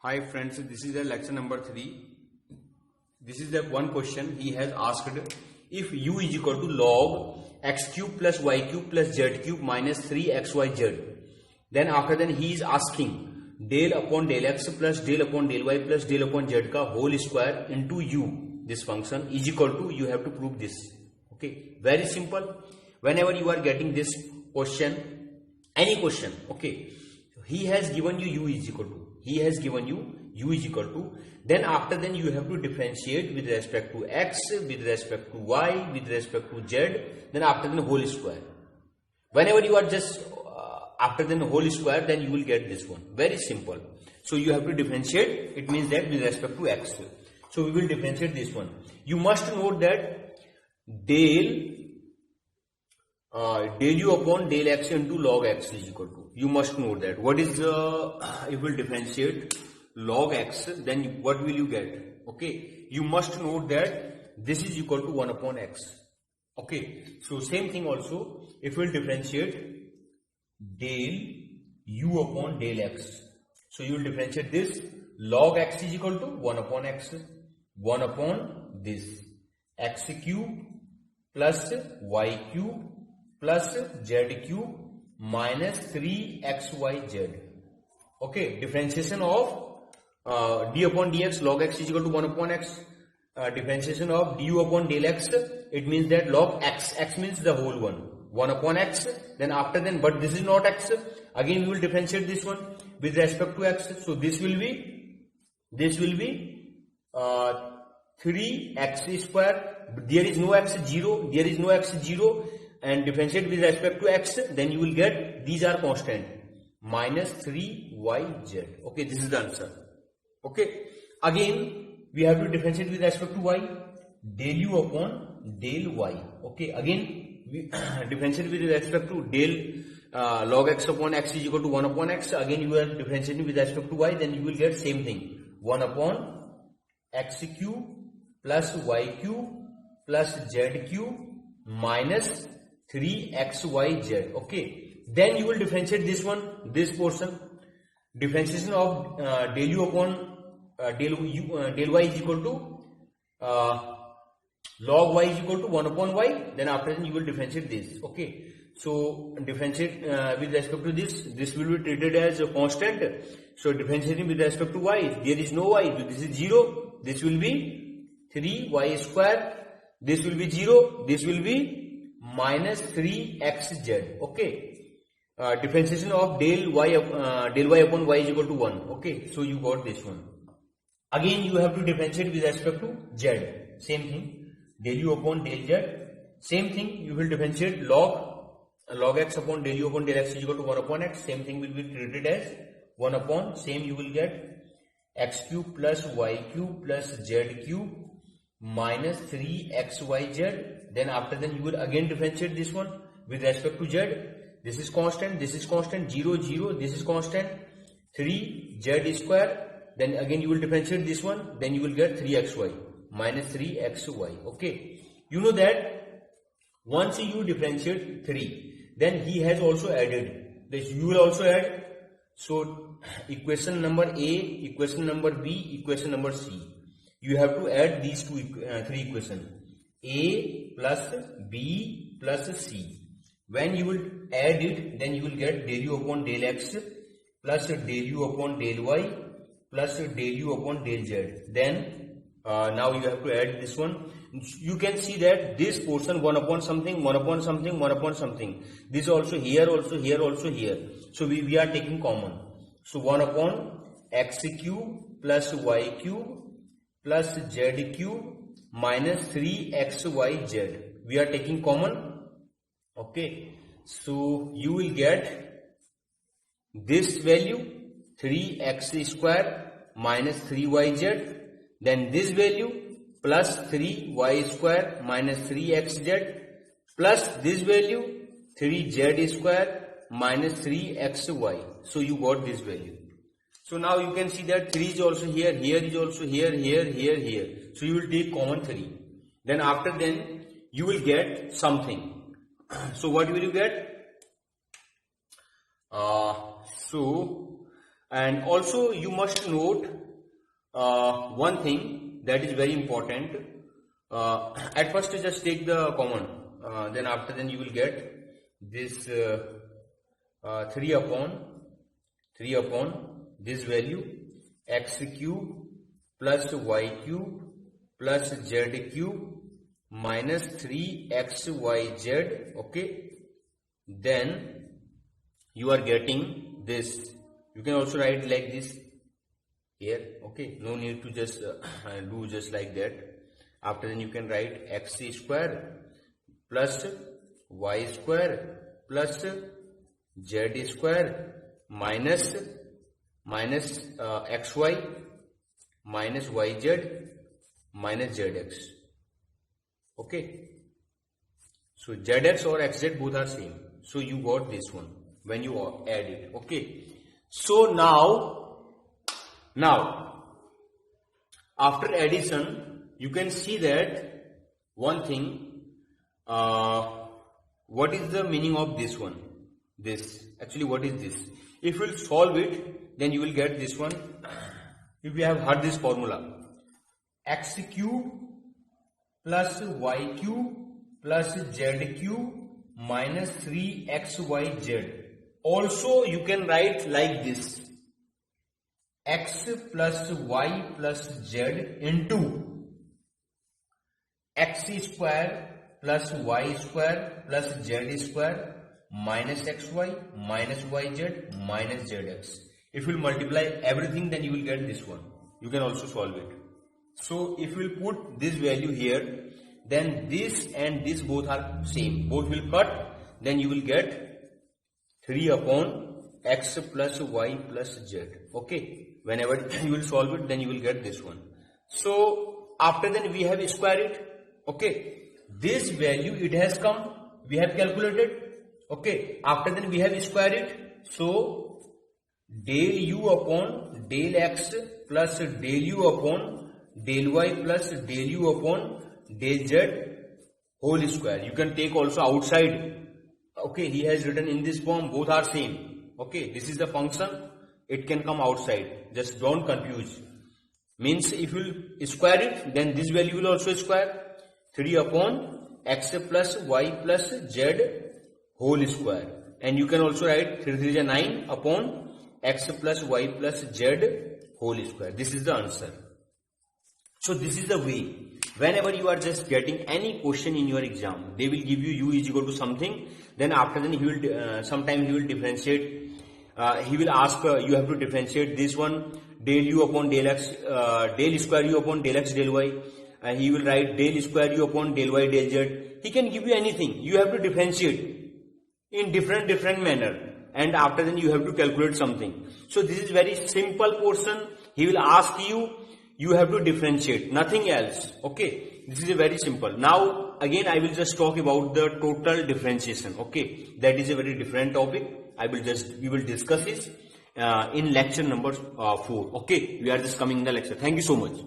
Hi friends, this is the lecture number 3. This is the one question he has asked. If u is equal to log x cube plus y cube plus z cube minus 3xyz, then after that he is asking del upon del x plus del upon del y plus del upon z ka whole square into u, this function is equal to, you have to prove this. Okay, very simple. Whenever you are getting this question, any question, okay, he has given you u is equal to, he has given you u is equal to, then after then you have to differentiate with respect to x, with respect to y, with respect to z, then after then whole square. Whenever you are just after then whole square, then you will get this one. Very simple. So you have to differentiate, it means that with respect to x. So we will differentiate this one. You must note that del u upon del x into log x is equal to, you must know that. What is if we will differentiate log x, then what will you get? Okay, you must note that this is equal to 1 upon x. Okay, so same thing also, if we will differentiate del u upon del x, so you will differentiate this, log x is equal to 1 upon x, 1 upon this x cube plus y cube plus z cube minus 3xyz. Okay, differentiation of d upon dx, log x is equal to 1 upon x. Differentiation of du upon del x, it means that log x, x means the whole one, 1 upon x. Then after then, but this is not x, again we will differentiate this one with respect to x. So this will be 3x square. There is no x, 0, there is no x, 0, and differentiate with respect to x, then you will get, these are constant, minus 3yz. Okay, this is the answer. Okay, again we have to differentiate with respect to y, del u upon del y. Okay, again we differentiate with respect to del log x upon x is equal to 1 upon x. Again you are differentiating with respect to y, then you will get same thing, 1 upon x cube plus y cube plus z cube minus 3xyz. Okay, then you will differentiate this one, this portion, differentiation of del u upon del y is equal to log y is equal to 1 upon y, then after that you will differentiate this. Okay, so differentiate with respect to this will be treated as a constant. So differentiating with respect to y, there is no y, so this is 0, this will be 3y square, this will be 0, this will be minus 3xz. Okay, differentiation of del y upon y is equal to 1. Okay, so you got this one. Again you have to differentiate with respect to z, same thing, del u upon del z, same thing, you will differentiate log x upon del u upon del x is equal to 1 upon x, same thing will be treated as 1 upon, same you will get x cube plus y cube plus z cube minus 3xyz. Then after then you will again differentiate this one with respect to z. This is constant, 0, 0, this is constant, 3z square. Then again you will differentiate this one, then you will get 3xy minus 3xy. Okay, you know that once you differentiate 3, then he has also added this, you will also add. So equation number A, equation number B, equation number C, you have to add these three equations, A plus B plus C. When you will add it, then you will get del u upon del x plus del u upon del y plus del u upon del z. Then now you have to add this one. You can see that this portion 1 upon something, 1 upon something, 1 upon something. This also here, also here, also here. So we are taking common. So 1 upon x cube plus y cube plus z cube minus 3xyz. We are taking common. Okay, so you will get this value 3x square minus 3yz, then this value plus 3y square minus 3xz plus this value 3z square minus 3xy. So you got this value. So now you can see that 3 is also here, here is also here, here, here, here. So you will take common 3. Then after then you will get something. So what will you get? So And also you must note one thing that is very important. At first just take the common, then after then you will get this 3 upon this value x cube plus y cube plus z cube minus 3xyz. Okay, then you are getting this. You can also write like this here. Okay, no need to just do just like that. After then you can write x square plus y square plus z square minus xy minus yz minus zx. Okay, so zx or xz both are same, so you got this one when you add it. Okay, so now after addition you can see that one thing, what is the meaning of this one? This actually, what is this? If you will solve it, then you will get this one. If you have heard this formula, x cube plus y cube plus z cube minus 3xyz. Also you can write like this, x plus y plus z into x square plus y square plus z square minus xy minus yz minus zx. If you will multiply everything, then you will get this one. You can also solve it. So if you will put this value here, then this and this both are same, both will cut, then you will get 3 upon x plus y plus z. Okay, whenever you will solve it, then you will get this one. So after then we have square it. Okay, this value it has come, we have calculated. Okay, after then we have square it. So del u upon del x plus del u upon del y plus del u upon del z whole square. You can take also outside. Okay, he has written in this form, both are same. Okay, this is the function, it can come outside, just don't confuse. Means if you square it, then this value will also square, 3 upon x plus y plus z whole square. And you can also write 3 3 is 9 upon x plus y plus z whole square. This is the answer. So this is the way. Whenever you are just getting any question in your exam, they will give you u is equal to something. Then after then he will sometime he will differentiate. He will ask you have to differentiate this one del u upon del x, del square u upon del x del y. He will write del square u upon del y del z. He can give you anything. You have to differentiate in different manner. And after then you have to calculate something. So this is very simple portion. He will ask you, you have to differentiate, nothing else. Okay, this is a very simple. Now again I will just talk about the total differentiation. Okay, that is a very different topic. We will discuss this in lecture number 4. Okay, we are just coming in the lecture. Thank you so much.